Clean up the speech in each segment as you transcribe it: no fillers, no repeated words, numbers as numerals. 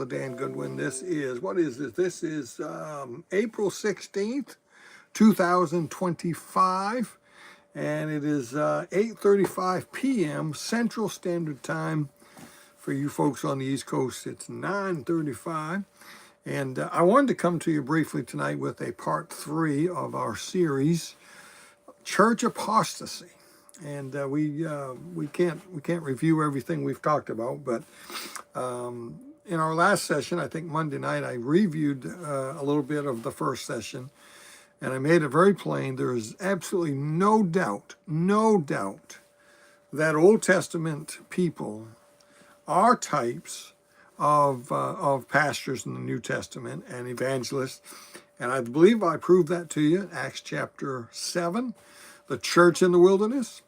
Dan Goodwin. What is this? This is April 16th, 2025, and it is 8:35 p.m. Central Standard Time. For you folks on the East Coast, it's 9:35. And I wanted to come to you briefly tonight with a part 3 of our series, Church Apostasy. And we can't review everything we've talked about, but in our last session, I think Monday night, I reviewed a little bit of the first session, and I made it very plain. There is absolutely no doubt that Old Testament people are types of pastors in the New Testament and evangelists, and I believe I proved that to you. Acts chapter 7, the church in the wilderness.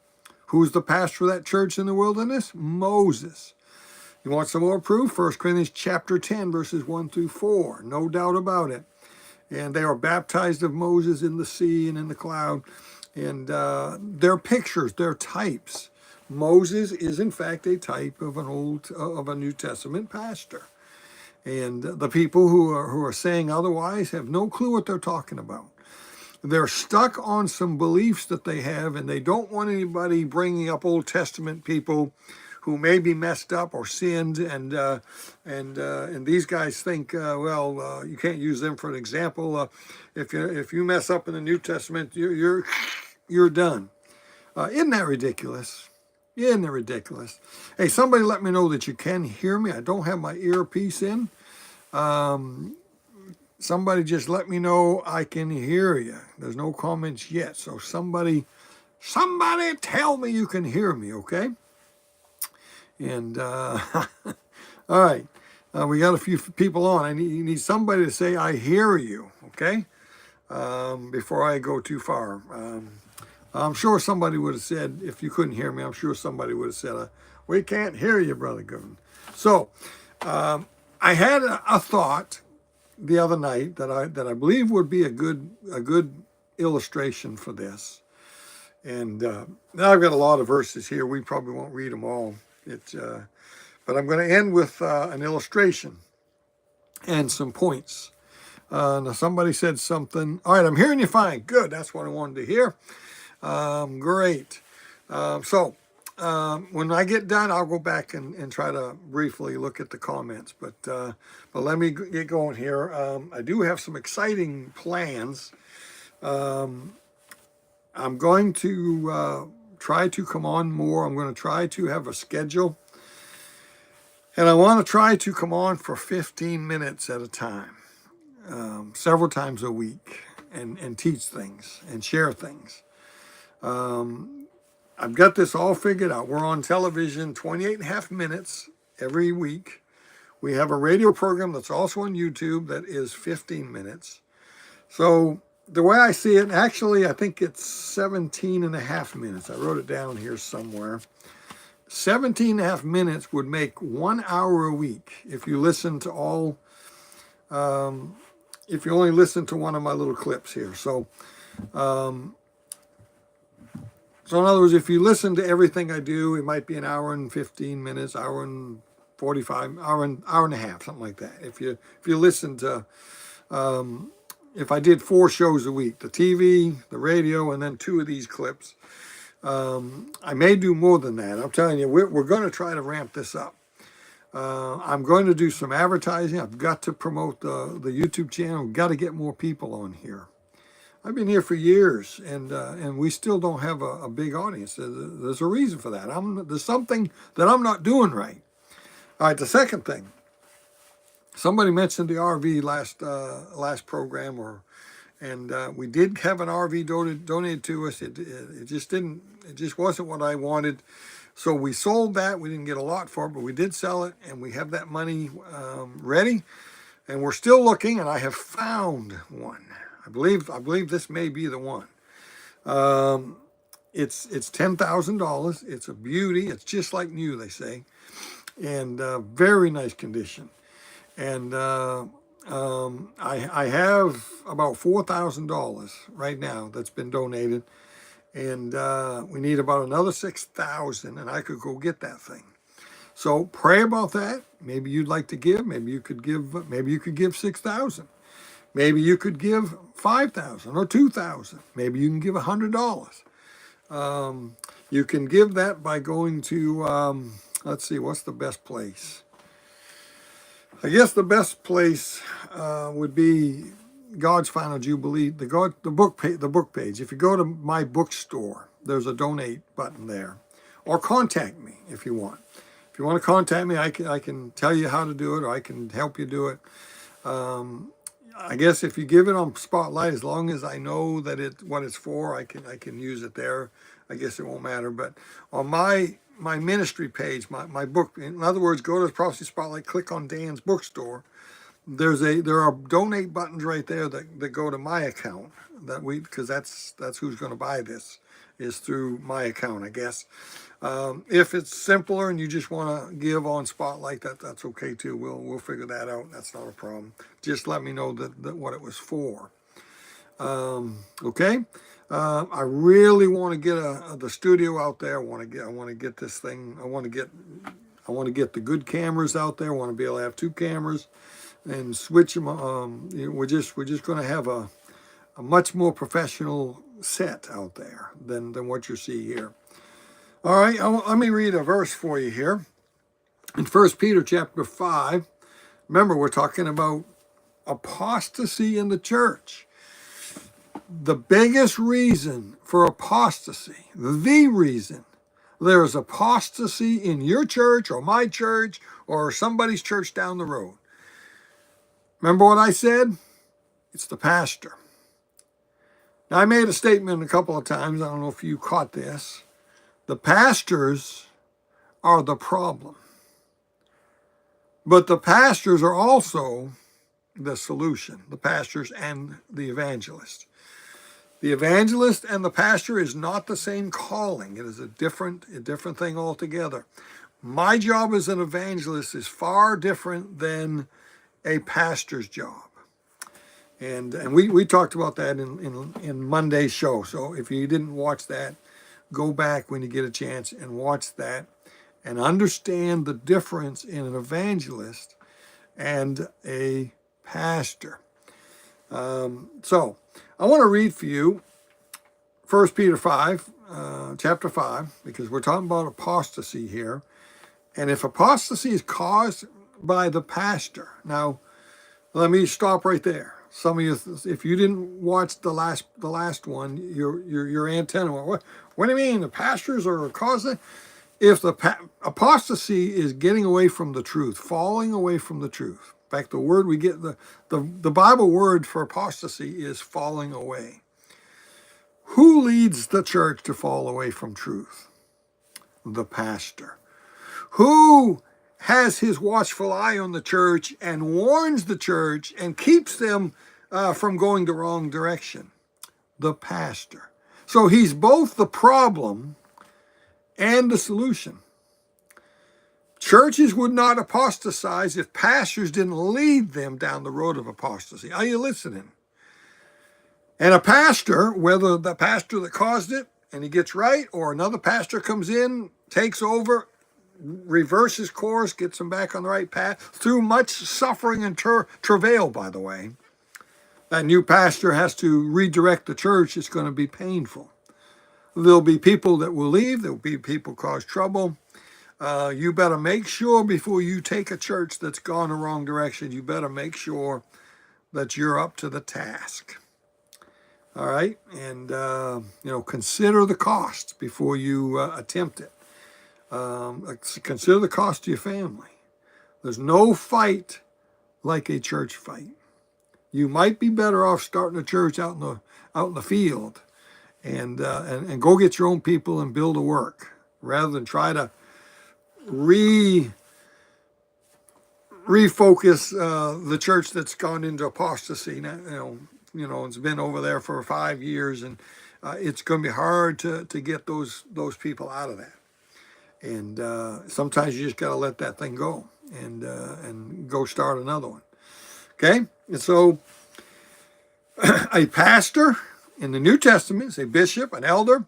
Who's the pastor of that church in the wilderness? Moses. You want some more proof? 1 Corinthians chapter 10, verses 1 through 4. No doubt about it. And they are baptized of Moses in the sea and in the cloud. And they're pictures, they're types. Moses is in fact a type of a New Testament pastor. And the people who are saying otherwise have no clue what they're talking about. They're stuck on some beliefs that they have, and they don't want anybody bringing up Old Testament people who may be messed up or sinned, and these guys think, you can't use them for an example. If you mess up in the New Testament, you're done. Isn't that ridiculous? Isn't that ridiculous? Hey, somebody let me know that you can hear me. I don't have my earpiece in. Somebody just let me know I can hear you. There's no comments yet, so somebody tell me you can hear me, okay? And all right, we got a few people on. You need somebody to say I hear you, okay? Before I go too far. I'm sure somebody would have said, if you couldn't hear me, I'm sure somebody would have said, we can't hear you, Brother Goodwin. So I had a thought the other night that I believe would be a good illustration for this. And now I've got a lot of verses here. We probably won't read them all. But I'm going to end with an illustration and some points. Now somebody said something. All right, I'm hearing you fine. Good. That's what I wanted to hear. Great. So when I get done, I'll go back and try to briefly look at the comments. But let me get going here. I do have some exciting plans. I'm going to try to come on more. I'm going to try to have a schedule. And I want to try to come on for 15 minutes at a time, several times a week, and teach things and share things. I've got this all figured out. We're on television 28 and a half minutes every week. We have a radio program that's also on YouTube that is 15 minutes. So the way I see it, actually, I think it's 17 and a half minutes. I wrote it down here somewhere. 17 and a half minutes would make 1 hour a week if you listen to all, if you only listen to one of my little clips here. So in other words, if you listen to everything I do, it might be an hour and 15 minutes, hour and 45, hour and a half, something like that. If you listen to, if I did 4 shows a week, the TV, the radio, and then 2 of these clips, I may do more than that. I'm telling you, we're going to try to ramp this up. I'm going to do some advertising. I've got to promote the YouTube channel. We've got to get more people on here. I've been here for years, and we still don't have a big audience. There's a reason for that. There's something that I'm not doing right. All right, the second thing. Somebody mentioned the RV last program, and we did have an RV donated to us. It just wasn't what I wanted. So we sold that. We didn't get a lot for it, but we did sell it, and we have that money ready. And we're still looking, and I have found one. I believe this may be the one. It's $10,000. It's a beauty. It's just like new, they say, and very nice condition. And I have about $4,000 right now that's been donated, and we need about another $6,000, and I could go get that thing. So pray about that. Maybe you'd like to give. Maybe you could give. Maybe you could give 6,000. Maybe you could give 5,000 or 2,000. Maybe you can give $100. You can give that by going to. Let's see, what's the best place? I guess the best place would be God's Final Jubilee, the book page. If you go to my bookstore, there's a donate button there, or contact me if you want. If you want to contact me, I can tell you how to do it, or I can help you do it. I guess if you give it on Spotlight, as long as I know that what it's for, I can use it there. I guess it won't matter. But on my ministry page, my book, in other words, go to Prophecy Spotlight, click on Dan's bookstore. There are donate buttons right there that go to my account because that's who's going to buy this is through my account, I guess. If it's simpler and you just want to give on Spotlight, that's okay too. We'll figure that out. That's not a problem. Just let me know that what it was for. Okay. I really want to get the studio out there. I want to get this thing. I want to get the good cameras out there. I want to be able to have 2 cameras and switch them. We're just going to have a much more professional set out there than what you see here. All right, let me read a verse for you here. In 1 Peter chapter 5, remember we're talking about apostasy in the church. The biggest reason for apostasy, the reason there is apostasy in your church or my church or somebody's church down the road. Remember what I said? It's the pastor. Now, I made a statement a couple of times. I don't know if you caught this. The pastors are the problem. But the pastors are also the solution, the pastors and the evangelist. The evangelist and the pastor is not the same calling. It is a different thing altogether. My job as an evangelist is far different than a pastor's job. And we talked about that in Monday's show. So if you didn't watch that, go back when you get a chance and watch that and understand the difference in an evangelist and a pastor. So I want to read for you 1 Peter 5, chapter 5, because we're talking about apostasy here. And if apostasy is caused by the pastor, now let me stop right there. Some of you, if you didn't watch the last one, your antenna went, what do you mean? The pastors are causing? If the apostasy is getting away from the truth, falling away from the truth. In fact, the word we get, the Bible word for apostasy is falling away. Who leads the church to fall away from truth? The pastor. Who has his watchful eye on the church and warns the church and keeps them from going the wrong direction? The pastor. So he's both the problem and the solution. Churches would not apostatize if pastors didn't lead them down the road of apostasy. Are you listening? And a pastor, whether the pastor that caused it and he gets right, or another pastor comes in, takes over, reverses course, gets them back on the right path, through much suffering and travail, by the way. That new pastor has to redirect the church. It's going to be painful. There'll be people that will leave. There'll be people cause trouble. You better make sure before you take a church that's gone the wrong direction, you better make sure that you're up to the task. All right? And, consider the cost before you attempt it. Consider the cost to your family. There's no fight like a church fight. You might be better off starting a church out in the field and go get your own people and build a work rather than try to refocus the church that's gone into apostasy. Now, it's been over there for 5 years, and it's going to be hard to get those people out of that. And sometimes you just got to let that thing go and go start another one. Okay? And so a pastor in the New Testament, a bishop, an elder,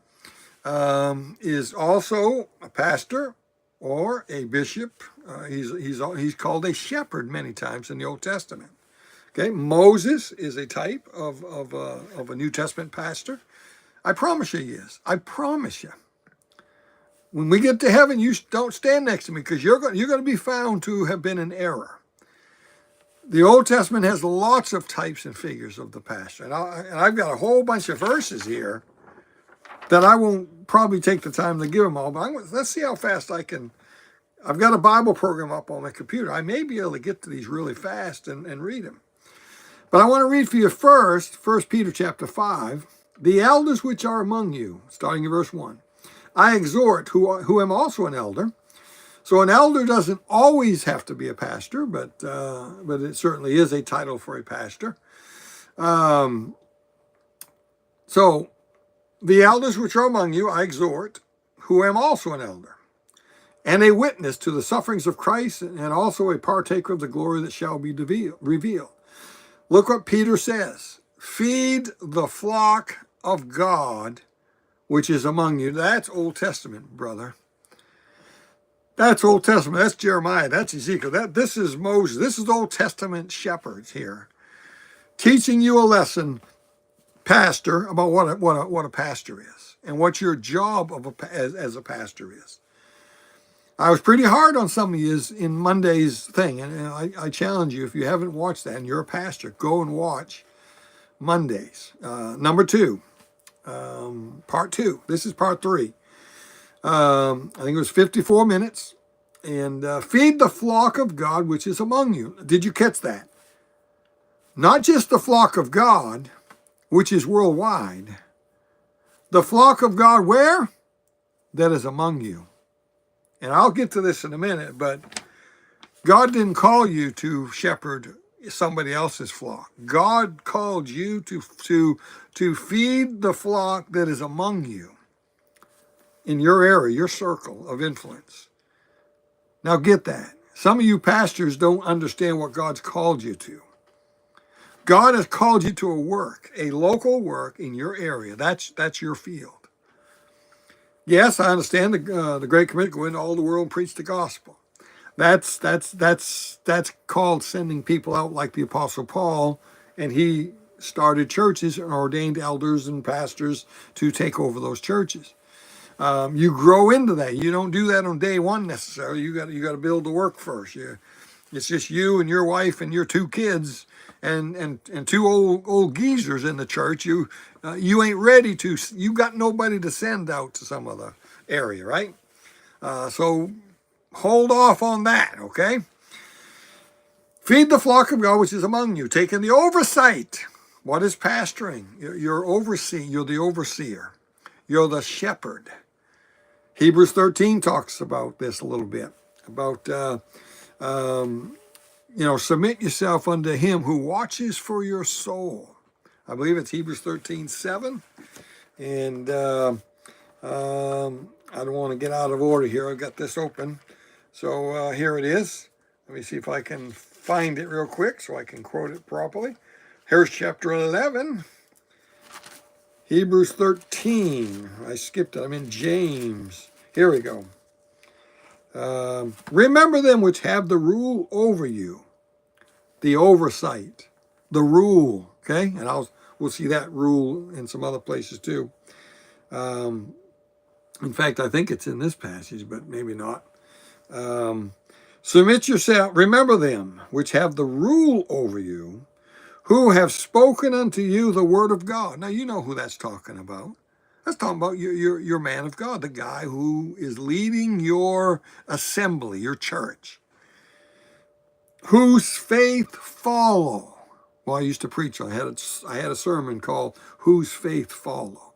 is also a pastor or a bishop. He's called a shepherd many times in the Old Testament. Okay, Moses is a type of a New Testament pastor. I promise you he is. I promise you. When we get to heaven, you don't stand next to me because you're going to be found to have been in error. The Old Testament has lots of types and figures of the pastor. And I've got a whole bunch of verses here that I won't probably take the time to give them all. But let's see how fast I can. I've got a Bible program up on my computer. I may be able to get to these really fast and read them. But I want to read for you first, 1 Peter chapter 5. The elders which are among you, starting in verse 1. I exhort, who am also an elder. So an elder doesn't always have to be a pastor, but it certainly is a title for a pastor. So the elders which are among you, I exhort, who am also an elder, and a witness to the sufferings of Christ, and also a partaker of the glory that shall be revealed. Look what Peter says. Feed the flock of God which is among you. That's Old Testament, brother. That's Old Testament. That's Jeremiah. That's Ezekiel. This is Moses. This is Old Testament shepherds here, teaching you a lesson, pastor, about what a pastor is and what your job as a pastor is. I was pretty hard on some of you in Monday's thing, and I challenge you, if you haven't watched that and you're a pastor, go and watch Mondays. Number 2. Part 2. This is part 3. I think it was 54 minutes. And feed the flock of God which is among you. Did you catch that? Not just the flock of God, which is worldwide. The flock of God where? That is among you. And I'll get to this in a minute, but God didn't call you to shepherd somebody else's flock. God called you to feed the flock that is among you in your area, your circle of influence. Now get that. Some of you pastors don't understand what God's called you to. God has called you to a local work in your area. That's your field. Yes, I understand the Great Commission, go into all the world and preach the gospel. That's called sending people out like the Apostle Paul, and he started churches and ordained elders and pastors to take over those churches. You grow into that. You don't do that on day one necessarily. You got to build the work first. It's just you and your wife and your 2 kids and 2 old geezers in the church. You ain't ready to. You got nobody to send out to some other area, right? So hold off on that, okay? Feed the flock of God which is among you, taking the oversight. What is pastoring? You're overseeing. You're the overseer. You're the shepherd. Hebrews 13 talks about this a little bit, about, submit yourself unto him who watches for your soul. I believe it's Hebrews 13:7. And I don't want to get out of order here. I've got this open. So here it is. Let me see if I can find it real quick so I can quote it properly. Here's chapter 11. Hebrews 13. I skipped it. I'm in James. Here we go. Remember them which have the rule over you, the oversight, the rule. Okay, and we'll see that rule in some other places too. In fact, I think it's in this passage, but maybe not. Submit yourself. Remember them which have the rule over you, who have spoken unto you the word of God. Now, you know who that's talking about. That's talking about your man of God, the guy who is leading your assembly, your church. Whose faith follow. Well, I used to preach. I had a sermon called "Whose Faith Follow."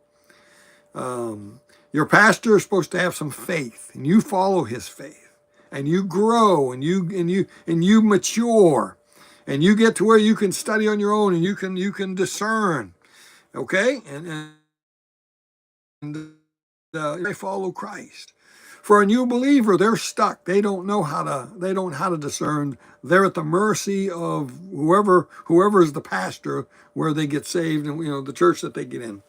Your pastor is supposed to have some faith, and you follow his faith, and you grow, and you mature. And you get to where you can study on your own, and you can discern, okay? And they follow Christ. For a new believer, they're stuck. They don't know how to discern. They're at the mercy of whoever is the pastor where they get saved, and the church that they get in.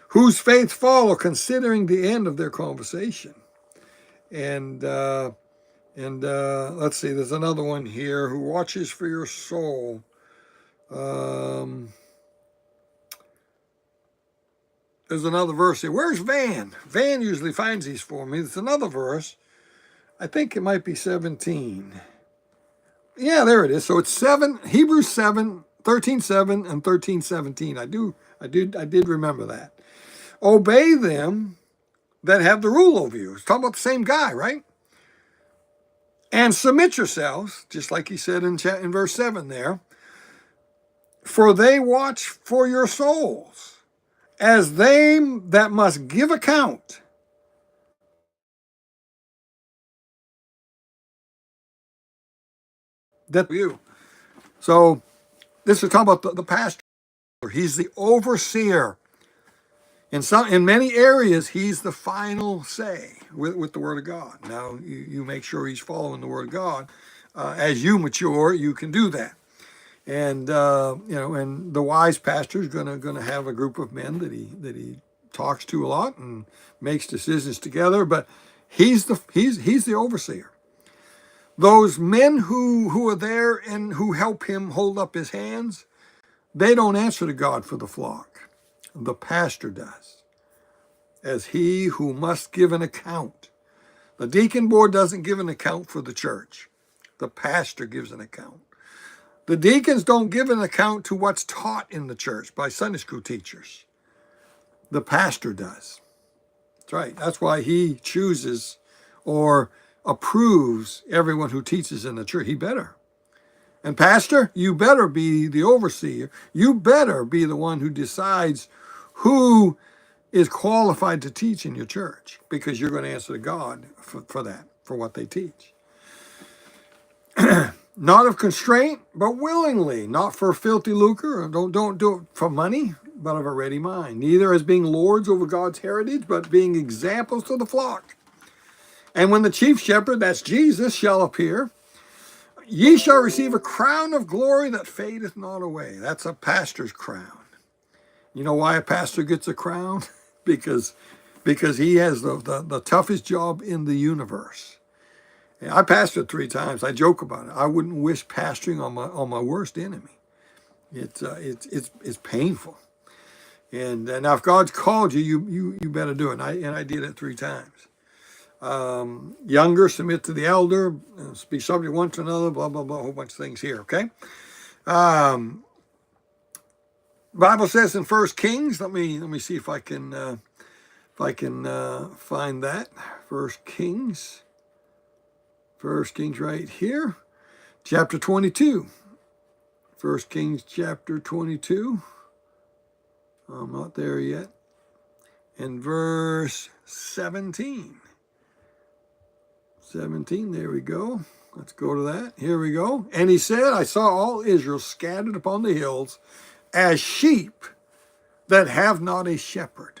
Whose faith follow, considering the end of their conversation. And let's see, there's another one here, who watches for your soul. There's another verse here. Where's Van? Van usually finds these for me. There's another verse. I think it might be 17. Yeah, there it is. So it's 7, Hebrews 7, 13:7 and 13:17. I did remember that. Obey them that have the rule over you. It's talking about the same guy, right? And submit yourselves, just like he said in verse 7 there, for they watch for your souls, as they that must give account. That you. So this is talking about the pastor. He's the overseer. In many areas, he's the final say with the Word of God. Now, you make sure he's following the Word of God. As you mature, you can do that. And and the wise pastor is gonna have a group of men that he talks to a lot and makes decisions together. But he's the overseer. Those men who are there and who help him hold up his hands, they don't answer to God for the flock. The pastor does, as he who must give an account. The deacon board doesn't give an account for the church. The pastor gives an account. The deacons don't give an account to what's taught in the church by Sunday school teachers. The pastor does. That's right. That's why he chooses or approves everyone who teaches in the church. He better. And pastor, you better be the overseer. You better be the one who decides who is qualified to teach in your church, because you're going to answer to God for that, for what they teach. Not of constraint, but willingly, not for filthy lucre. Don't do it for money, but of a ready mind. Neither as being lords over God's heritage, but being examples to the flock. And when the chief shepherd, that's Jesus, shall appear, ye shall receive a crown of glory that fadeth not away. That's a pastor's crown. You know why a pastor gets a crown? because he has the toughest job in the universe. I pastored 3 times. I joke about it. I wouldn't wish pastoring on my worst enemy. It's painful. And now, if God's called you, you better do it. And I did it 3 times. Younger, submit to the elder, be subject one to another. Blah blah blah. A whole bunch of things here. Okay. Bible says in 1 Kings. Let me see if I can find that. 1 Kings. 1 Kings right here, chapter 22. 1 Kings chapter 22. I'm not there yet. And verse 17. 17, there we go. Let's go to that. Here we go. And he said, I saw all Israel scattered upon the hills as sheep that have not a shepherd.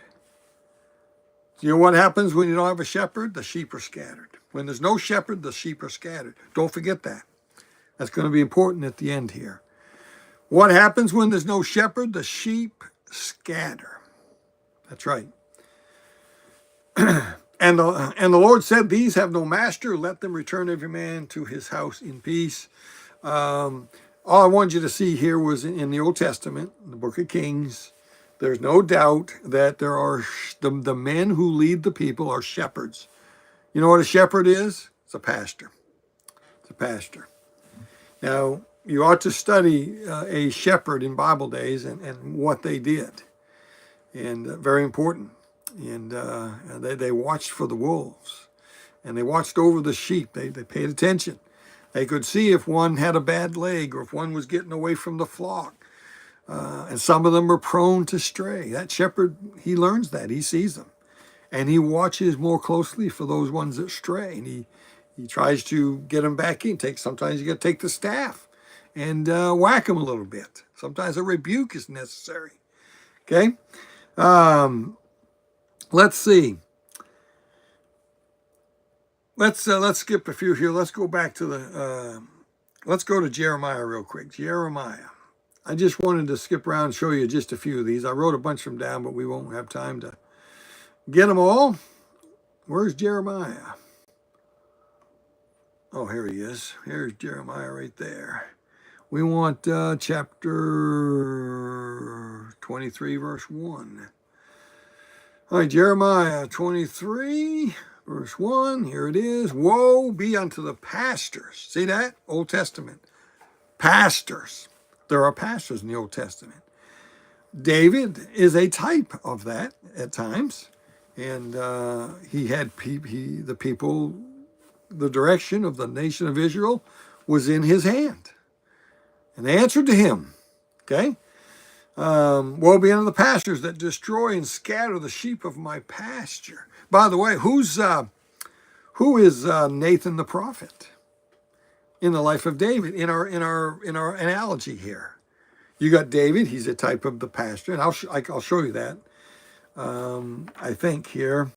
You know what happens when you don't have a shepherd? The sheep are scattered. When there's no shepherd, the sheep are scattered. Don't forget that. That's going to be important at the end here. What happens when there's no shepherd? The sheep scatter. That's right. And the Lord said, these have no master. Let them return every man to his house in peace. All I wanted you to see here was in the Old Testament, the book of Kings. There's no doubt that there are the men who lead the people are shepherds. You know what a shepherd is? It's a pastor. It's a pastor. Now, you ought to study a shepherd in Bible days and what they did. And very important. And they watched for the wolves. And they watched over the sheep. They paid attention. They could see if one had a bad leg or if one was getting away from the flock. And some of them were prone to stray. That shepherd, he learns that. He sees them. And he watches more closely for those ones that stray. And he tries to get them back in. Sometimes you got to take the staff and whack them a little bit. Sometimes a rebuke is necessary. Okay? Let's see. Let's skip a few here. Let's go back to let's go to Jeremiah real quick. Jeremiah. I just wanted to skip around and show you just a few of these. I wrote a bunch of them down, but we won't have time to get them all. Where's Jeremiah? Oh, here he is. Here's Jeremiah right there. We want chapter 23, verse 1. All right, Jeremiah 23, verse 1. Here it is. Woe be unto the pastors. See that? Old Testament. Pastors. There are pastors in the Old Testament. David is a type of that at times. And he had the people, the direction of the nation of Israel was in his hand. And they answered to him. Okay? Woe be unto the pastors that destroy and scatter the sheep of my pasture. By the way, who is Nathan the prophet in the life of David in our analogy here? You got David; he's a type of the pastor, and I'll show you that. I think here.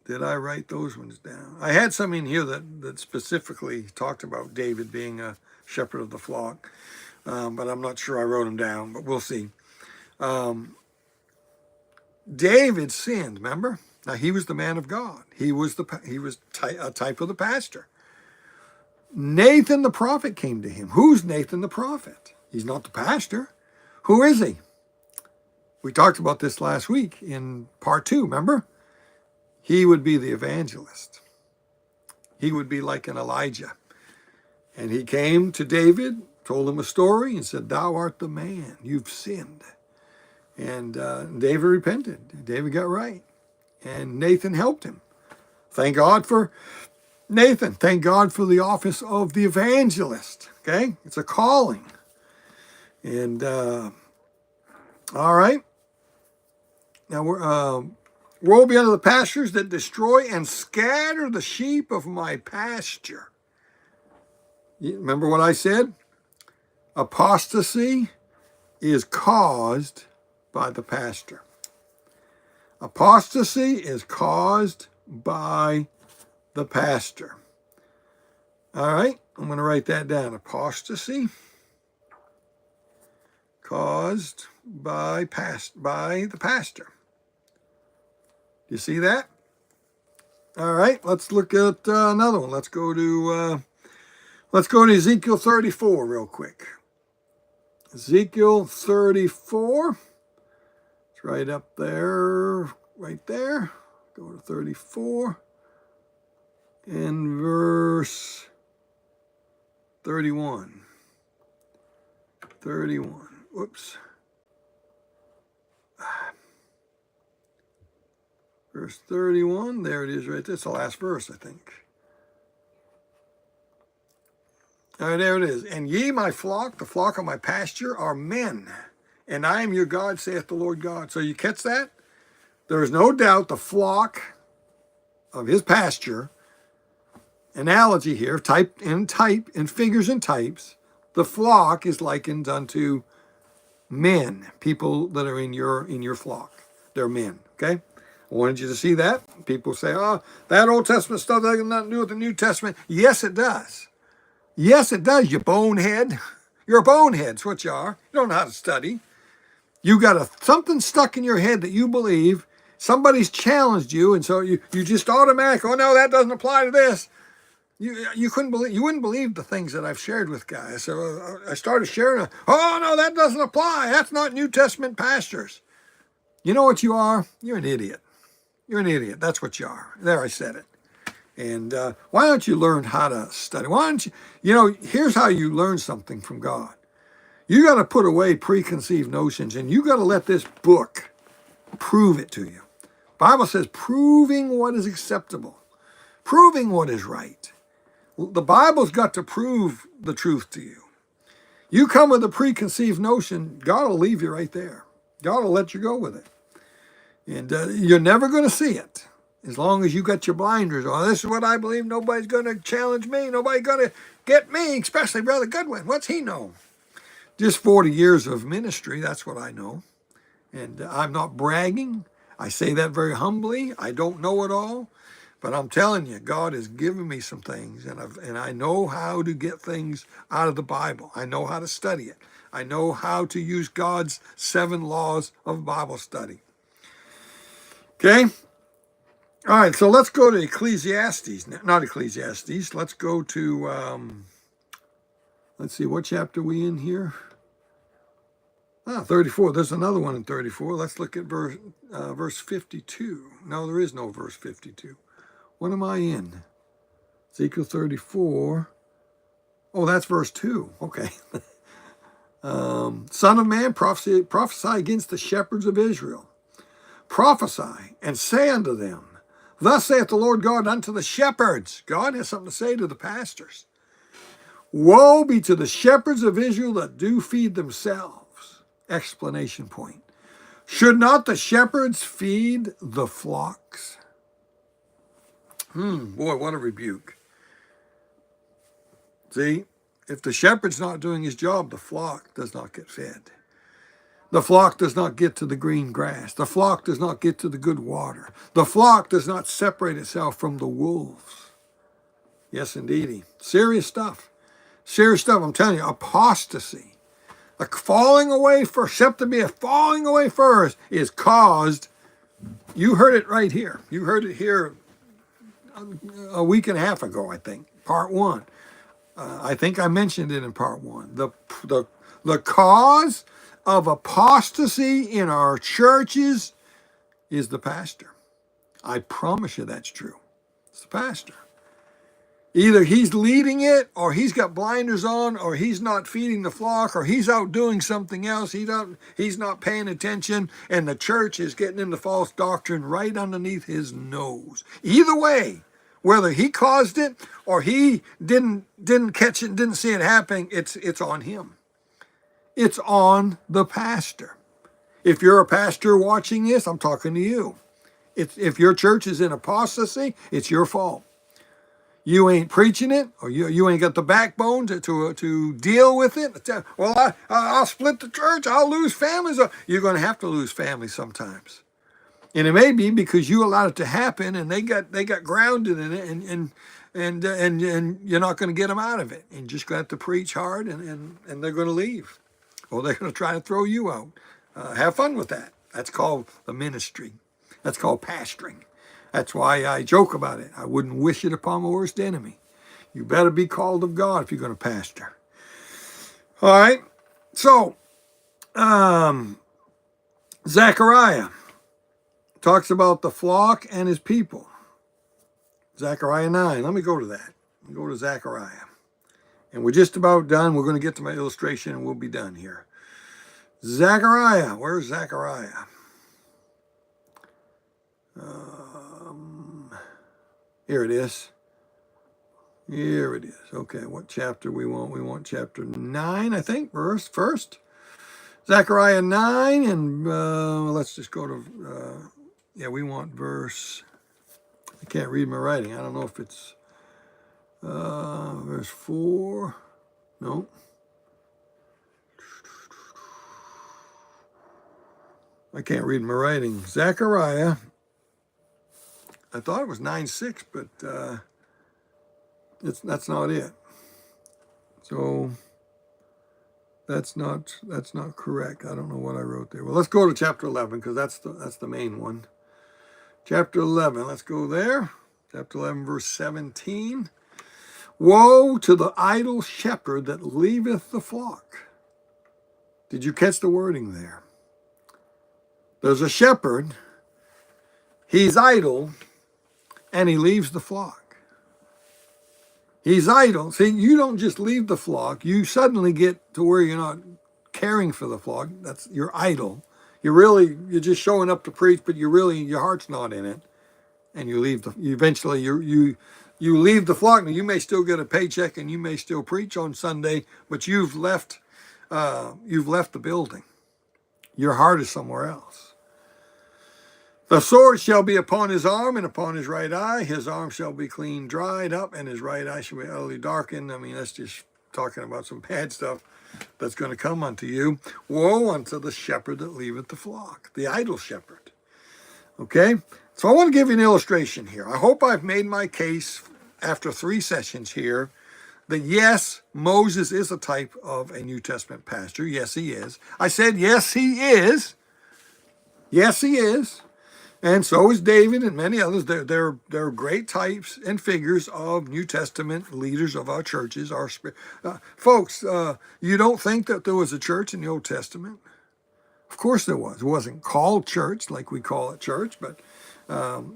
Did I write those ones down? I had some in here that specifically talked about David being a shepherd of the flock, but I'm not sure I wrote them down, but we'll see. David sinned, remember? Now, he was the man of God. He was a type of the pastor. Nathan the prophet came to him. Who's Nathan the prophet? He's not the pastor. Who is he? We talked about this last week in part 2, remember? He would be the evangelist. He would be like an Elijah. And he came to David, told him a story, and said, "Thou art the man. You've sinned." And David repented. David got right. And Nathan helped him. Thank God for Nathan. Thank God for the office of the evangelist. Okay? It's a calling. And, all right. Now, woe be unto the pastures that destroy and scatter the sheep of my pasture. You remember what I said? Apostasy is caused by the pastor. Apostasy is caused by the pastor. All right, I'm going to write that down. Apostasy caused by the pastor. You see that? All right, let's look at another one. Let's go to Ezekiel 34 real quick. Ezekiel 34. It's right up there, right there. Go to 34 and verse 31. 31. Whoops. Verse 31. There it is right there. It's the last verse, I think. All right, there it is. And ye, my flock, the flock of my pasture, are men, and I am your God, saith the Lord God. So you catch that? There is no doubt the flock of his pasture, analogy here, type in figures and types, the flock is likened unto men, people that are in your flock. They're men, okay? I wanted you to see that. People say, "Oh, that Old Testament stuff that has nothing to do with the New Testament." Yes, it does. Yes, it does, you bonehead. You're a bonehead, that's what you are. You don't know how to study. You got something stuck in your head that you believe. Somebody's challenged you, and so you just automatically, "Oh no, that doesn't apply to this." You wouldn't believe the things that I've shared with guys. So I started sharing. "Oh no, that doesn't apply. That's not New Testament pastors." You know what you are? You're an idiot. You're an idiot. That's what you are. There, I said it. And why don't you learn how to study? Why don't you, here's how you learn something from God. You got to put away preconceived notions, and you got to let this book prove it to you. Bible says proving what is acceptable, proving what is right. The Bible's got to prove the truth to you. You come with a preconceived notion, God will leave you right there. God will let you go with it. And you're never going to see it. As long as you got your blinders on. This is what I believe. Nobody's going to challenge me. Nobody's going to get me, especially Brother Goodwin. What's he know? Just 40 years of ministry, that's what I know. And I'm not bragging. I say that very humbly. I don't know it all. But I'm telling you, God has given me some things. And I know how to get things out of the Bible. I know how to study it. I know how to use God's 7 laws of Bible study. Okay? All right, so let's go to Ecclesiastes. Not Ecclesiastes. Let's go to, let's see, what chapter are we in here? 34. There's another one in 34. Let's look at verse 52. No, there is no verse 52. What am I in? Ezekiel 34. Oh, that's verse 2. Okay. Son of man, prophesy against the shepherds of Israel. Prophesy and say unto them, thus saith the Lord God unto the shepherds. God has something to say to the pastors. Woe be to the shepherds of Israel that do feed themselves. Explanation point. Should not the shepherds feed the flocks? Boy, what a rebuke. See, if the shepherd's not doing his job, the flock does not get fed. The flock does not get to the green grass. The flock does not get to the good water. The flock does not separate itself from the wolves. Yes, indeedy. Serious stuff. Serious stuff. I'm telling you, apostasy. A falling away first, except to be a falling away first, is caused. You heard it right here. You heard it here a week and a half ago, I think. Part 1. I think I mentioned it in part 1. The cause of apostasy in our churches is the pastor. I promise you that's true. It's the pastor. Either he's leading it, or he's got blinders on, or he's not feeding the flock, or he's out doing something else. He's not paying attention, and the church is getting into false doctrine right underneath his nose. Either way, whether he caused it or he didn't catch it, didn't see it happening, it's on him. It's on the pastor. If you're a pastor watching this, I'm talking to you. If your church is in apostasy, it's your fault. You ain't preaching it, or you ain't got the backbone to deal with it. Well, I'll split the church. I'll lose families. You're going to have to lose families sometimes, and it may be because you allowed it to happen, and they got grounded in it, and you're not going to get them out of it. And just going to have to preach hard, and they're going to leave, or they're going to try to throw you out. Have fun with that. That's called the ministry. That's called pastoring. That's why I joke about it. I wouldn't wish it upon my worst enemy. You better be called of God if you're going to pastor. All right. So, Zechariah talks about the flock and his people. Zechariah 9. Let me go to that. Let me go to Zechariah. And we're just about done. We're going to get to my illustration and we'll be done here. Zechariah. Where's Zechariah? Here it is. Here it is. Okay, what chapter we want? We want chapter 9, I think, verse first. Zechariah 9, and let's just go to, we want verse, I can't read my writing. I don't know if it's verse 4. No. I can't read my writing. Zechariah, I thought it was 9:6, but that's not it. So that's not correct. I don't know what I wrote there. Well, let's go to chapter 11 because that's the main one. Chapter 11. Let's go there. Chapter 11, verse 17. Woe to the idle shepherd that leaveth the flock. Did you catch the wording there? There's a shepherd. He's idle, and he leaves the flock. He's idle. See, you don't just leave the flock. You suddenly get to where you're not caring for the flock. You're idle. You're just showing up to preach, but your heart's not in it. And you leave eventually you leave the flock. Now you may still get a paycheck and you may still preach on Sunday, but you've left the building. Your heart is somewhere else. The sword shall be upon his arm and upon his right eye. His arm shall be clean dried up, and his right eye shall be utterly darkened. I mean, that's just talking about some bad stuff that's going to come unto you. Woe unto the shepherd that leaveth the flock, the idle shepherd. Okay? So I want to give you an illustration here. I hope I've made my case after 3 sessions here that yes, Moses is a type of a New Testament pastor. Yes, he is. I said yes, he is. Yes, he is. And so is David and many others. They're great types and figures of New Testament leaders of our churches. Folks, you don't think that there was a church in the Old Testament? Of course there was. It wasn't called church like we call it church, but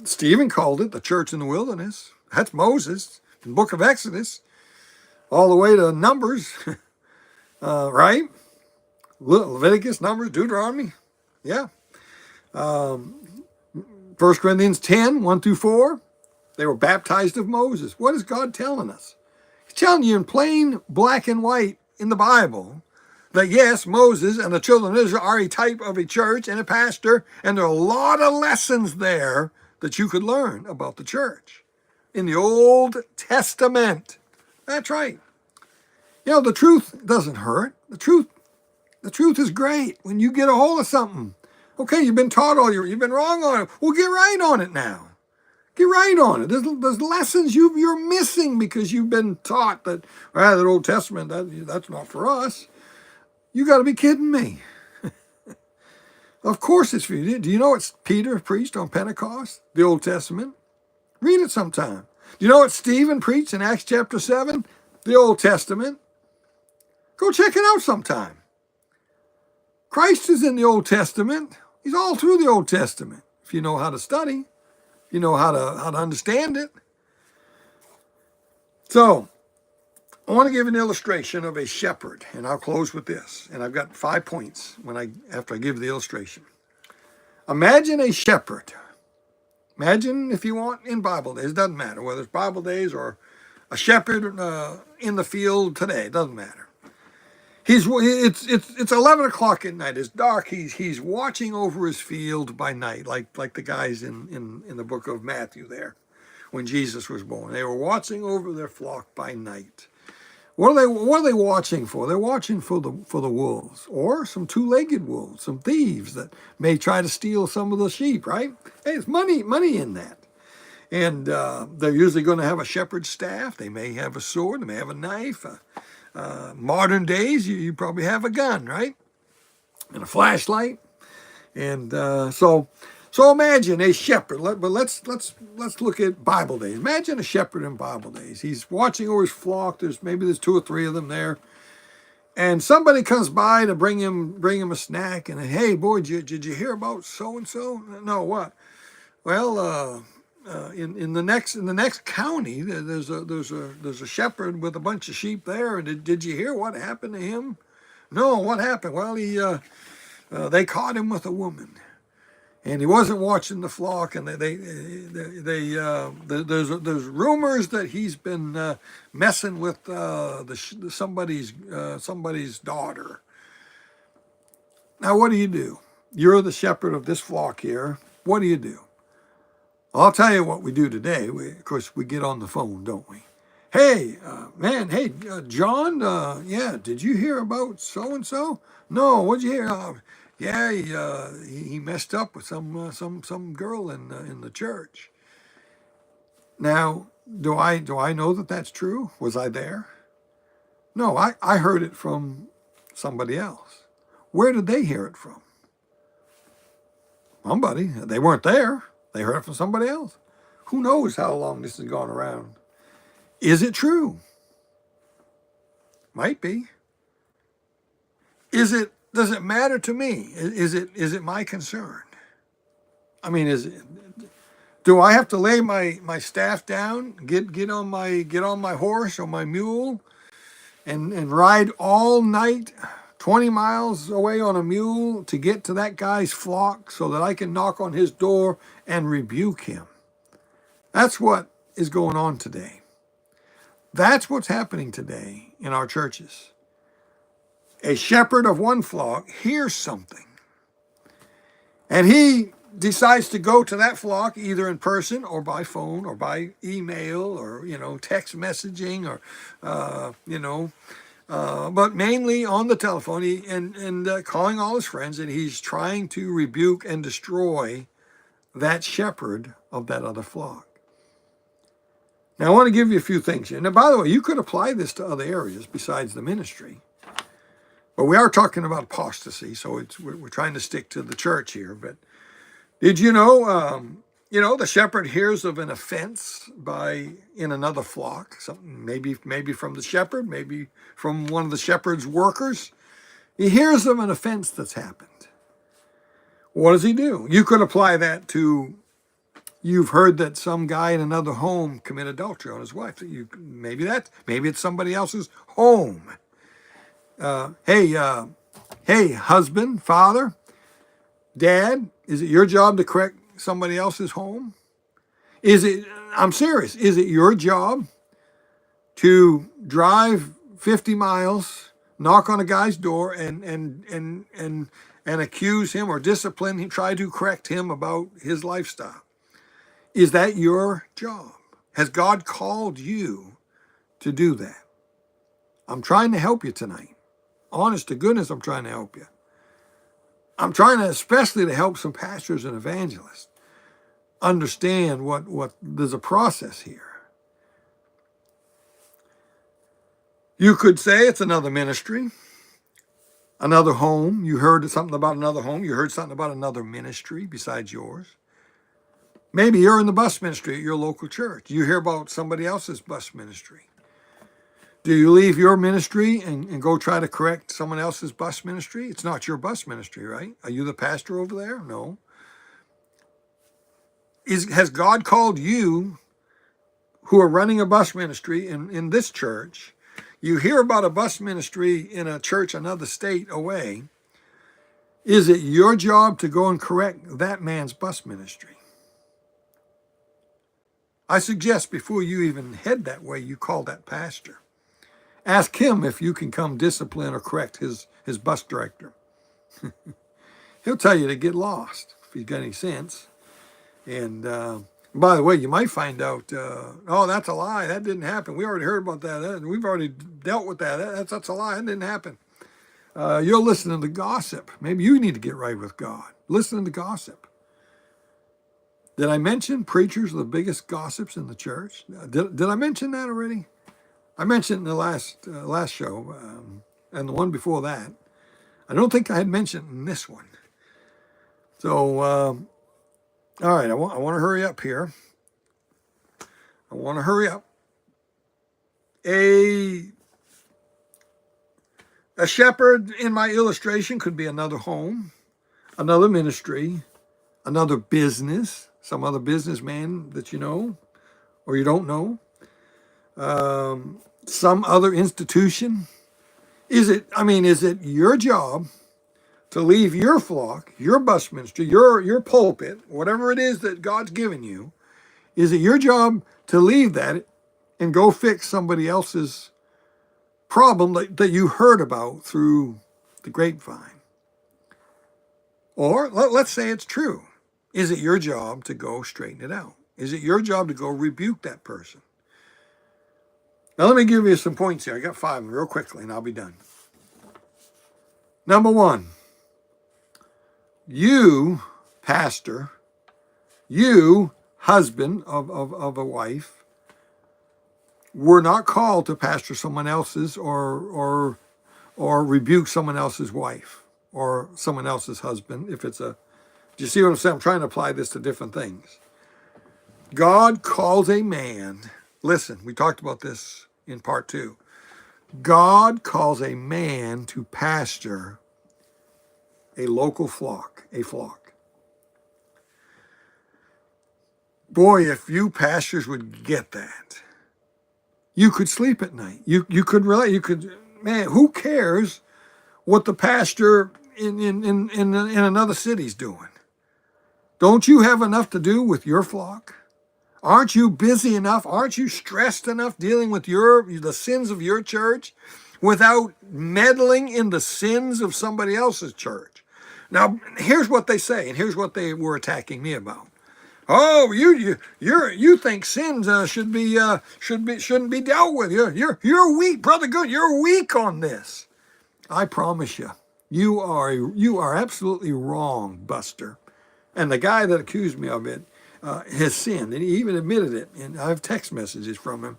Stephen called it the church in the wilderness. That's Moses, the book of Exodus, all the way to Numbers, right? Leviticus, Numbers, Deuteronomy. Yeah. 1 Corinthians 10, 1 through 4. They were baptized of Moses. What is God telling us? He's telling you in plain black and white in the Bible that yes, Moses and the children of Israel are a type of a church and a pastor, and there are a lot of lessons there that you could learn about the church in the Old Testament. That's right. You know, the truth doesn't hurt. The truth is great when you get a hold of something. Okay, you've been taught you've been wrong on it. Well, get right on it now. Get right on it. There's lessons you're missing because you've been taught that, that Old Testament, that's not for us. You got to be kidding me. Of course it's for you. Do you know what Peter preached on Pentecost, the Old Testament? Read it sometime. Do you know what Stephen preached in Acts chapter 7, the Old Testament? Go check it out sometime. Christ is in the Old Testament. He's all through the Old Testament. If you know how to study, you know how to understand it. So, I want to give an illustration of a shepherd, and I'll close with this. And I've got 5 points after I give the illustration. Imagine a shepherd. Imagine, if you want, in Bible days. It doesn't matter whether it's Bible days or a shepherd in the field today. It doesn't matter. It's 11 o'clock at night. It's dark. He's watching over his field by night, like the guys in the book of Matthew there, when Jesus was born. They were watching over their flock by night. What are they watching for? They're watching for the wolves, or some two-legged wolves, some thieves that may try to steal some of the sheep, right? Hey, it's money in that. And they're usually going to have a shepherd's staff. They may have a sword. They may have a knife. Modern days, you probably have a gun, right? And a flashlight. And so imagine a shepherd. But let's look at Bible days. Imagine a shepherd in Bible days. He's watching over his flock. There's 2 or 3 of them there, and somebody comes by to bring him a snack. And hey, boy, did you hear about so and so? No, what? Well, in the next county, there's a shepherd with a bunch of sheep there. And did you hear what happened to him? No, what happened? Well, they caught him with a woman. And he wasn't watching the flock, and there's rumors that he's been messing with somebody's daughter. Now, what do? You're the shepherd of this flock here. What do? I'll tell you what we do today. Of course, we get on the phone, don't we? Hey, man. Hey, John. Yeah. Did you hear about so and so? No. What'd you hear? Yeah, he messed up with some girl in the church. Now, do I know that that's true? Was I there? No, I heard it from somebody else. Where did they hear it from? Somebody. They weren't there. They heard it from somebody else. Who knows how long this has gone around? Is it true? Might be. Does it matter to me? Is it my concern? I mean, do I have to lay my staff down, get on my horse or my mule, and ride all night 20 miles away on a mule to get to that guy's flock so that I can knock on his door and rebuke him? That's what is going on today. That's what's happening today in our churches. A shepherd of one flock hears something, and he decides to go to that flock either in person or by phone or by email or text messaging or but mainly on the telephone and calling all his friends, and he's trying to rebuke and destroy that shepherd of that other flock. Now, I want to give you a few things here. Now, by the way, you could apply this to other areas besides the ministry. But we are talking about apostasy, so we're trying to stick to the church here. But Did you know, the shepherd hears of an offense in another flock, something maybe from the shepherd, maybe from one of the shepherd's workers. He hears of an offense that's happened. What does he do? You could apply that to, you've heard that some guy in another home committed adultery on his wife. Maybe it's somebody else's home. Hey, husband, father, dad, is it your job to correct somebody else's home? I'm serious, is it your job to drive 50 miles, knock on a guy's door and accuse him or discipline him, try to correct him about his lifestyle? Is that your job? Has God called you to do that? I'm trying to help you tonight. Honest to goodness, I'm trying to help you. I'm trying to especially to help some pastors and evangelists understand what there's a process here. You could say it's another ministry, another home. You heard something about another home. You heard something about another ministry besides yours. Maybe you're in the bus ministry at your local church. You hear about somebody else's bus ministry. Do you leave your ministry and go try to correct someone else's bus ministry? It's not your bus ministry, right? Are you the pastor over there? No. Has God called you, who are running a bus ministry in this church? You hear about a bus ministry in a church another state away. Is it your job to go and correct that man's bus ministry? I suggest before you even head that way, you call that pastor. Ask him if you can come discipline or correct his bus director. He'll tell you to get lost if he's got any sense. And by the way, you might find out, oh, that's a lie. That didn't happen. We already heard about that. We've already dealt with that. That's a lie. That didn't happen. You're listening to gossip. Maybe you need to get right with God. Listening to gossip. Did I mention preachers are the biggest gossips in the church? Did I mention that already? I mentioned in the last show and the one before that. I don't think I had mentioned in this one. So, all right, I want to hurry up here. I want to hurry up. A shepherd in my illustration could be another home, another ministry, another business, some other businessman that you know or you don't know. Some other institution. Is it your job to leave your flock, your bus ministry, your pulpit, whatever it is that God's given you? Is it your job to leave that and go fix somebody else's problem that you heard about through the grapevine? Or let's say it's true. Is it your job to go straighten it out? Is it your job to go rebuke that person? Now, let me give you some points here. I got 5 real quickly, and I'll be done. Number 1, you, pastor, you, husband of a wife, were not called to pastor someone else's or rebuke someone else's wife or someone else's husband. Do you see what I'm saying? I'm trying to apply this to different things. God calls a man. Listen, we talked about this in part 2. God calls a man to pastor a local flock, a flock. Boy, if you pastors would get that, you could sleep at night. You could man, who cares what the pastor in another city's doing? Don't you have enough to do with your flock? Aren't you busy enough? Aren't you stressed enough dealing with the sins of your church without meddling in the sins of somebody else's church? Now, here's what they say, and here's what they were attacking me about. Oh, you think sins shouldn't be dealt with? You're weak, brother. Good, you're weak on this. I promise you, you are absolutely wrong, Buster. And the guy that accused me of it has sinned, and he even admitted it. And I have text messages from him.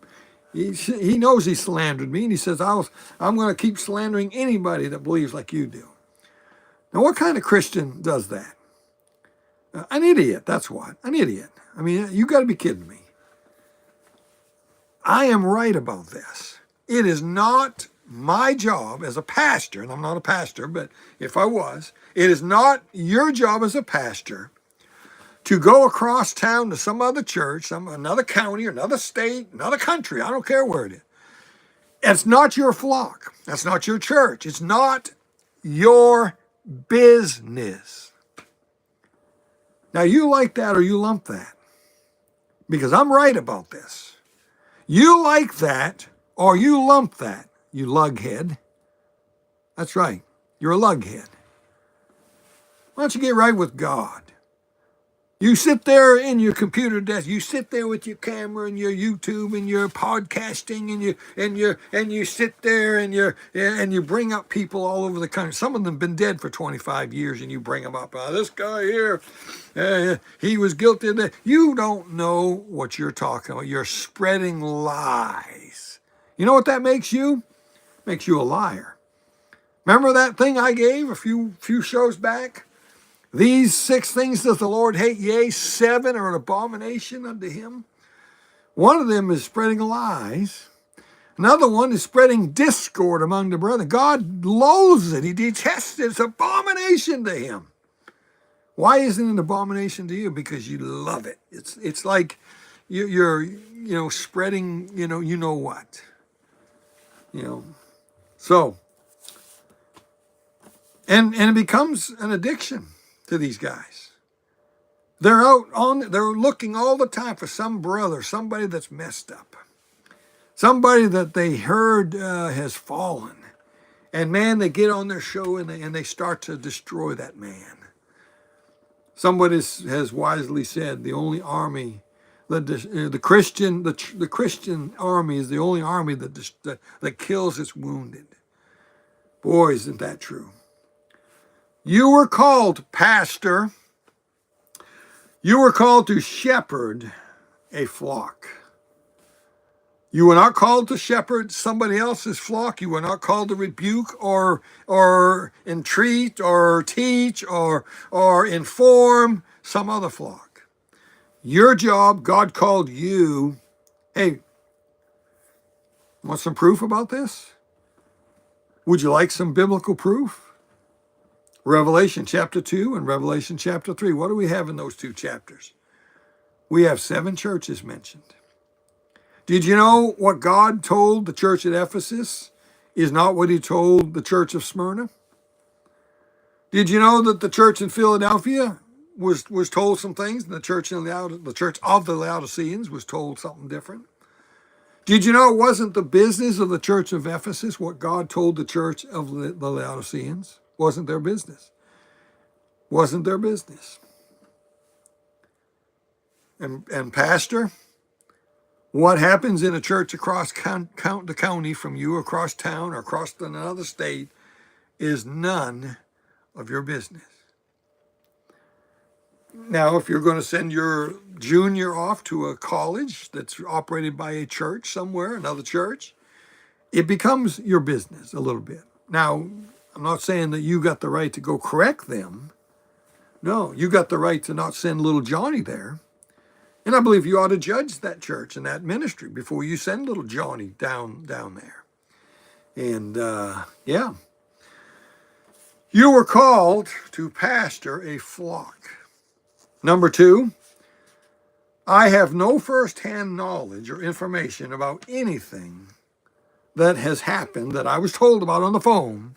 He knows he slandered me, and he says, I'm going to keep slandering anybody that believes like you do. Now, what kind of Christian does that? An idiot, that's what. An idiot. I mean, you got to be kidding me. I am right about this. It is not my job as a pastor, and I'm not a pastor, but if I was, it is not your job as a pastor to go across town to some other church, another county, another state, another country. I don't care where it is. It's not your flock. That's not your church. It's not your business. Now, you like that or you lump that, because I'm right about this. You like that or you lump that, you lughead. That's right. You're a lughead. Why don't you get right with God? You sit there in your computer desk. You sit there with your camera and your YouTube and your podcasting, and you sit there and you bring up people all over the country. Some of them have been dead for 25 years, and you bring them up. This guy here, he was guilty of that. You don't know what you're talking about. You're spreading lies. You know what that makes you? Makes you a liar. Remember that thing I gave a few shows back? These 6 things does the Lord hate, yea, 7 are an abomination unto him. One of them is spreading lies. Another one is spreading discord among the brethren. God loathes it. He detests it. It's abomination to him. Why isn't it an abomination to you? Because you love it. It's like you're spreading, you know what. So, and it becomes an addiction to these guys. They're looking all the time for some brother, somebody that's messed up, somebody that they heard has fallen. And man, they get on their show and they start to destroy that man. Somebody has wisely said the only army, the Christian army is the only army that kills its wounded. Boy, isn't that true. You were called, pastor. You were called to shepherd a flock. You were not called to shepherd somebody else's flock. You were not called to rebuke or entreat or teach or inform some other flock. Your job, God called you. Hey, want some proof about this? Would you like some biblical proof? Revelation chapter 2 and Revelation chapter 3. What do we have in those 2 chapters? We have 7 churches mentioned. Did you know what God told the church at Ephesus is not what he told the church of Smyrna? Did you know that the church in Philadelphia was told some things, and the church of the Laodiceans was told something different? Did you know it wasn't the business of the church of Ephesus what God told the church of the Laodiceans? Wasn't their business. Wasn't their business. And pastor, what happens in a church across the county from you, across town, or across another state, is none of your business. Now, if you're going to send your junior off to a college that's operated by a church somewhere, another church, it becomes your business a little bit. Now, I'm not saying that you got the right to go correct them. No, you got the right to not send little Johnny there. And I believe you ought to judge that church and that ministry before you send little Johnny down there. And yeah, you were called to pastor a flock. Number 2, I have no firsthand knowledge or information about anything that has happened that I was told about on the phone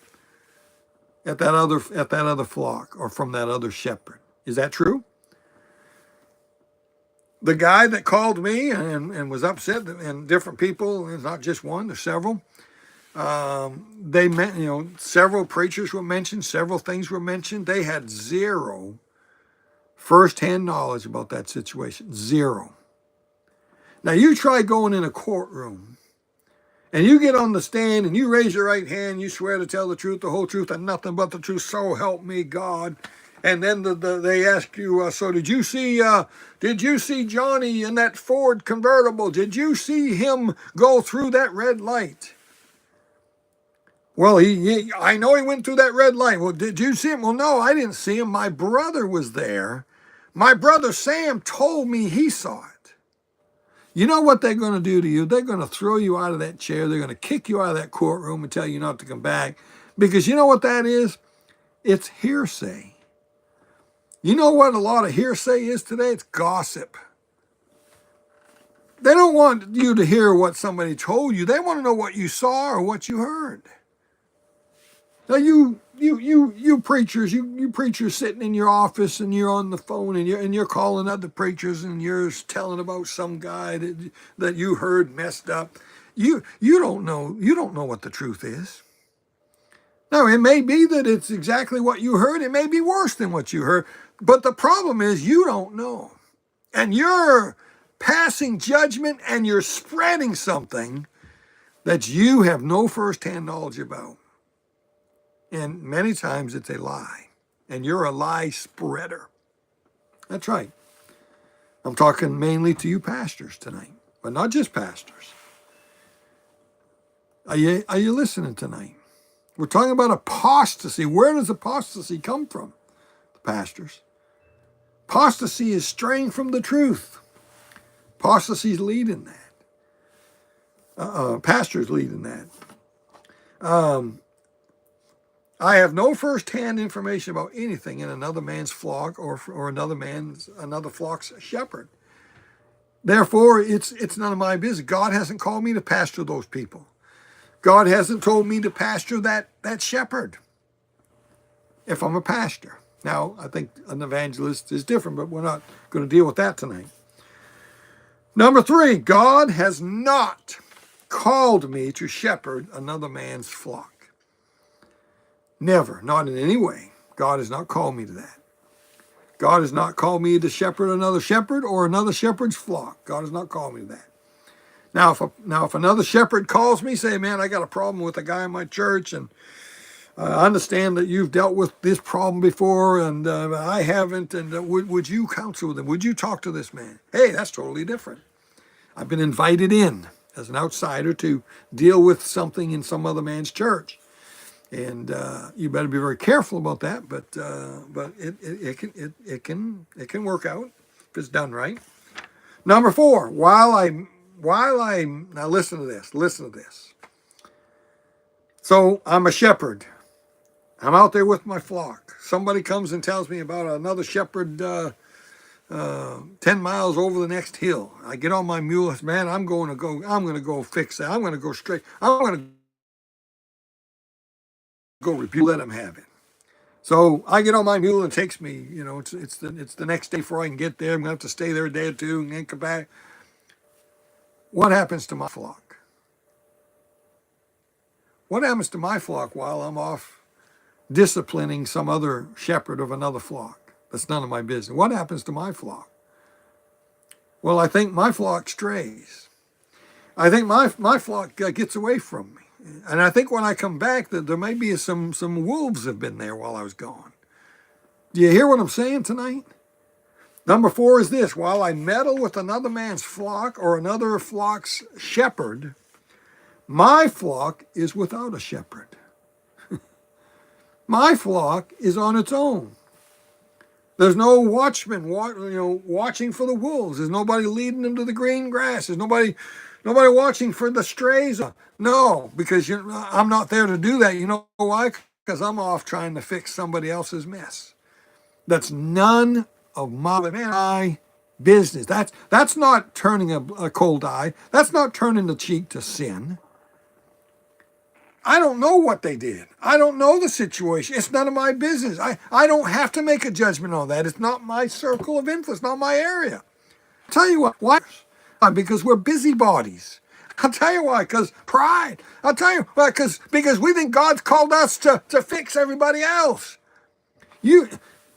at that other flock or from that other shepherd. Is that true? The guy that called me and was upset, and different people, it's not just one, there's several. They meant, several preachers were mentioned, several things were mentioned. They had zero firsthand knowledge about that situation. Zero. Now you try going in a courtroom and you get on the stand and you raise your right hand, you swear to tell the truth, the whole truth, and nothing but the truth, so help me God. And then they ask you, so did you see Johnny in that Ford convertible? Did you see him go through that red light? Well, I know he went through that red light. Well, did you see him? Well, no, I didn't see him. My brother was there. My brother Sam told me he saw it. You know what they're going to do to you? They're going to throw you out of that chair. They're going to kick you out of that courtroom and tell you not to come back. Because you know what that is? It's hearsay. You know what a lot of hearsay is today? It's gossip. They don't want you to hear what somebody told you. They want to know what you saw or what you heard. Now you preachers, you preachers sitting in your office and you're on the phone and you're calling other preachers and you're telling about some guy that you heard messed up. You don't know what the truth is. Now it may be that it's exactly what you heard. It may be worse than what you heard. But the problem is you don't know. And you're passing judgment and you're spreading something that you have no firsthand knowledge about. And many times it's a lie. And you're a lie spreader. That's right. I'm talking mainly to you pastors tonight, but not just pastors. Are you listening tonight? We're talking about apostasy. Where does apostasy come from? The pastors. Apostasy is straying from the truth. Apostasy's leading that. Pastors leading that. I have no first-hand information about anything in another man's flock or another flock's shepherd. Therefore, it's none of my business. God hasn't called me to pastor those people. God hasn't told me to pastor that shepherd. If I'm a pastor. Now, I think an evangelist is different, but we're not going to deal with that tonight. Number 3, God has not called me to shepherd another man's flock. Never, not in any way. God has not called me to that. God has not called me to shepherd another shepherd or another shepherd's flock. God has not called me to that. Now, if another shepherd calls me, say, man, I got a problem with a guy in my church, and I understand that you've dealt with this problem before, and I haven't, and would you counsel with him? Would you talk to this man? Hey, that's totally different. I've been invited in as an outsider to deal with something in some other man's church. And you better be very careful about that, but it can work out if it's done right. Number 4, now listen to this. So I'm a shepherd. I'm out there with my flock. Somebody comes and tells me about another shepherd 10 miles over the next hill. I get on my mule. Man, I'm going to go fix that. I'm going to go straight. I'm going to go rebuke. Let him have it. So I get on my mule and it takes me, it's the next day before I can get there. I'm going to have to stay there a day or two and then come back. What happens to my flock? What happens to my flock while I'm off disciplining some other shepherd of another flock? That's none of my business. What happens to my flock? Well, I think my flock strays. I think my flock gets away from me. And I think when I come back, that there may be some wolves have been there while I was gone. Do you hear what I'm saying tonight? Number 4 is this. While I meddle with another man's flock or another flock's shepherd, my flock is without a shepherd. My flock is on its own. There's no watchman watching for the wolves. There's nobody leading them to the green grass. There's nobody watching for the strays. No, because I'm not there to do that. You know why? Because I'm off trying to fix somebody else's mess. That's none of my business. That's not turning a cold eye. That's not turning the cheek to sin. I don't know what they did. I don't know the situation. It's none of my business. I don't have to make a judgment on that. It's not my circle of influence, not my area. I'll tell you what. Why? Because we're busybodies. I'll tell you why. Because pride. I'll tell you why. Because we think God's called us to fix everybody else.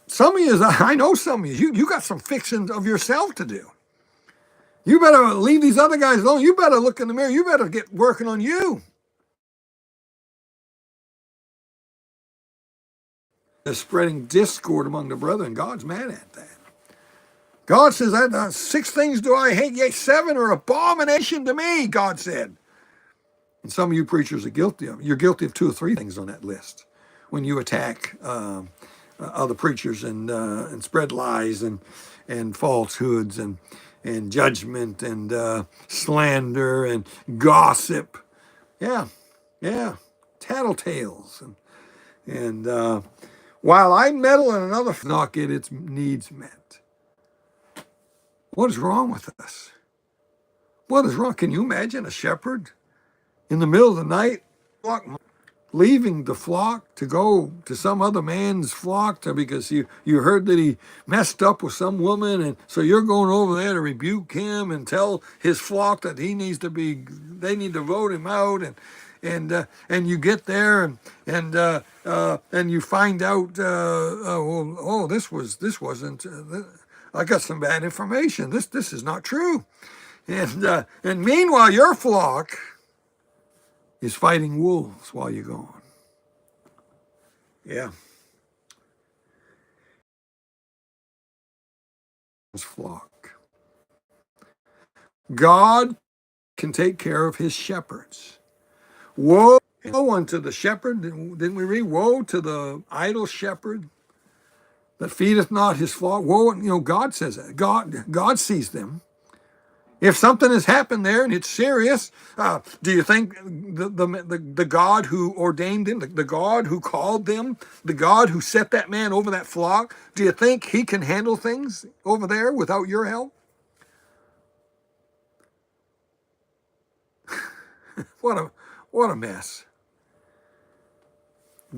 Some of you, I know some of you got some fixing of yourself to do. You better leave these other guys alone. You better look in the mirror. You better get working on you. Is spreading discord among the brethren. God's mad at that. God says that 6 things do I hate, yet 7 are abomination to me, God said. And some of you preachers are guilty of it. You're guilty of 2 or 3 things on that list when you attack other preachers and spread lies and falsehoods and judgment and slander and gossip. Yeah, yeah, tattletales and while I meddle in another not get its needs met. What is wrong with us? What is wrong? Can you imagine a shepherd in the middle of the night leaving the flock to go to some other man's flock because you heard that he messed up with some woman, and so you're going over there to rebuke him and tell his flock that they need to vote him out, and you get there and you find out this wasn't I got some bad information, this is not true, and meanwhile your flock is fighting wolves while you're gone. Yeah. Flock. God can take care of his shepherds. Woe unto the shepherd, didn't we read? Woe to the idle shepherd that feedeth not his flock. Woe, God says that. God sees them. If something has happened there and it's serious, do you think the God who ordained them, the God who called them, the God who set that man over that flock, do you think he can handle things over there without your help? What a mess.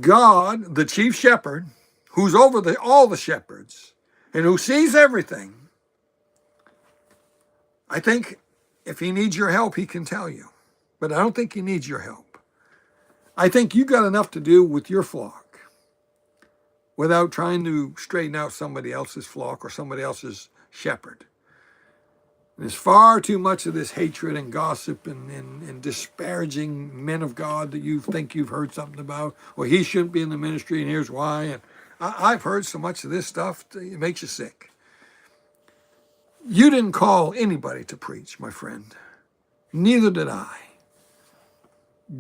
God, the chief shepherd, who's over all the shepherds and who sees everything, I think if he needs your help, he can tell you. But I don't think he needs your help. I think you got enough to do with your flock without trying to straighten out somebody else's flock or somebody else's shepherd. There's far too much of this hatred and gossip and disparaging men of God that you think you've heard something about. Well, he shouldn't be in the ministry, and here's why. And I've heard so much of this stuff, it makes you sick. You didn't call anybody to preach, my friend. Neither did I.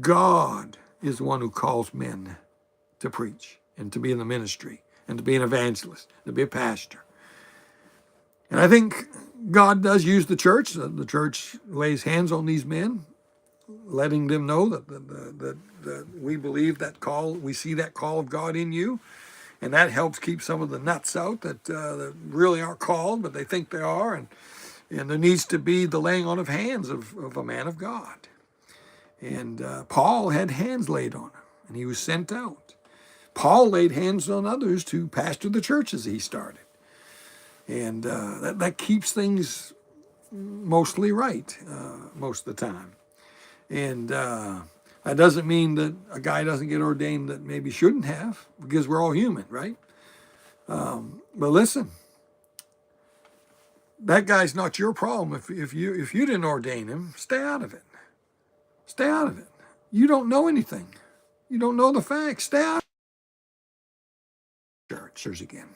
God is the one who calls men to preach and to be in the ministry and to be an evangelist, to be a pastor. And I think God does use the church. The church lays hands on these men, letting them know that we believe that call, we see that call of God in you. And that helps keep some of the nuts out that really aren't called, but they think they are. And there needs to be the laying on of hands of a man of God. And Paul had hands laid on him, and he was sent out. Paul laid hands on others to pastor the churches he started. And that keeps things mostly right most of the time. And that doesn't mean that a guy doesn't get ordained that maybe shouldn't have, because we're all human, right? But listen, that guy's not your problem. If you didn't ordain him, stay out of it. Stay out of it. You don't know anything. You don't know the facts. Stay out of church again.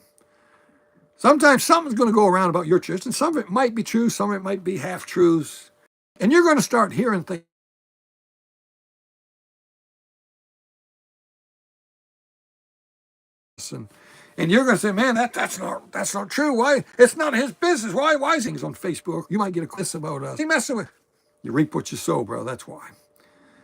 Sometimes something's going to go around about your church, and some of it might be true, some of it might be half-truths. And you're going to start hearing things. And you're going to say, man, that's not true. Why? It's not his business. Why is things on Facebook? You might get a quiz about us. He messing with. You reap what you sow, bro. That's why.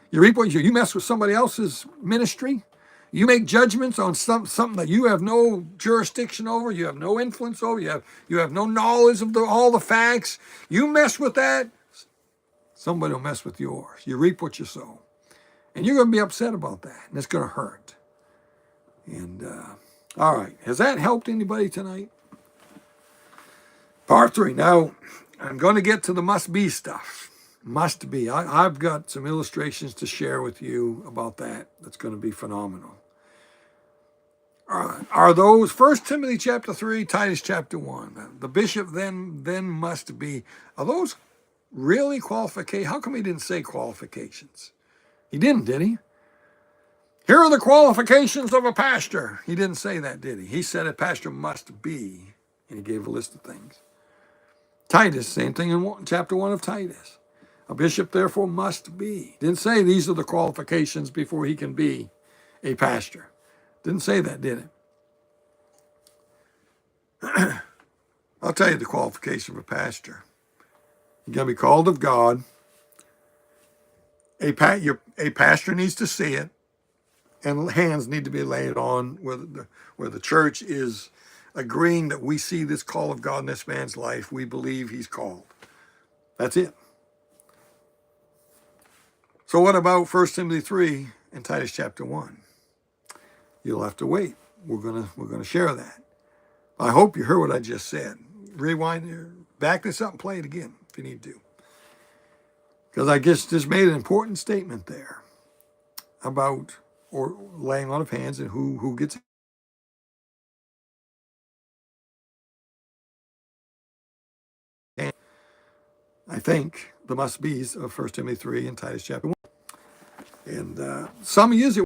You reap what you mess with somebody else's ministry. You make judgments on something that you have no jurisdiction over. You have no influence over. You have no knowledge of all the facts. You mess with that, somebody will mess with yours. You reap what you sow, and you're going to be upset about that, and it's going to hurt. And all right, has that helped anybody tonight? Part 3. Now, I'm going to get to the must-be stuff. Must be. I've got some illustrations to share with you about that. That's going to be phenomenal. Are those 1 Timothy chapter 3, Titus chapter 1? The bishop then must be. Are those really qualifications? How come he didn't say qualifications? He didn't, did he? Here are the qualifications of a pastor. He didn't say that, did he? He said a pastor must be, and he gave a list of things. Titus, same thing in chapter 1 of Titus. A bishop, therefore, must be. Didn't say these are the qualifications before he can be a pastor. Didn't say that, did it? I'll tell you the qualification of a pastor. You got to be called of God. A pastor needs to see it, and hands need to be laid on where the church is agreeing that we see this call of God in this man's life. We believe he's called. That's it. So what about 1 Timothy 3 and Titus chapter 1? You'll have to wait. We're gonna share that. I hope you heard what I just said. Rewind, back this up and play it again if you need to. Because I just made an important statement there about or laying on of hands and who gets hands. I think the must-be's of 1 Timothy 3 and Titus chapter 1. And some use it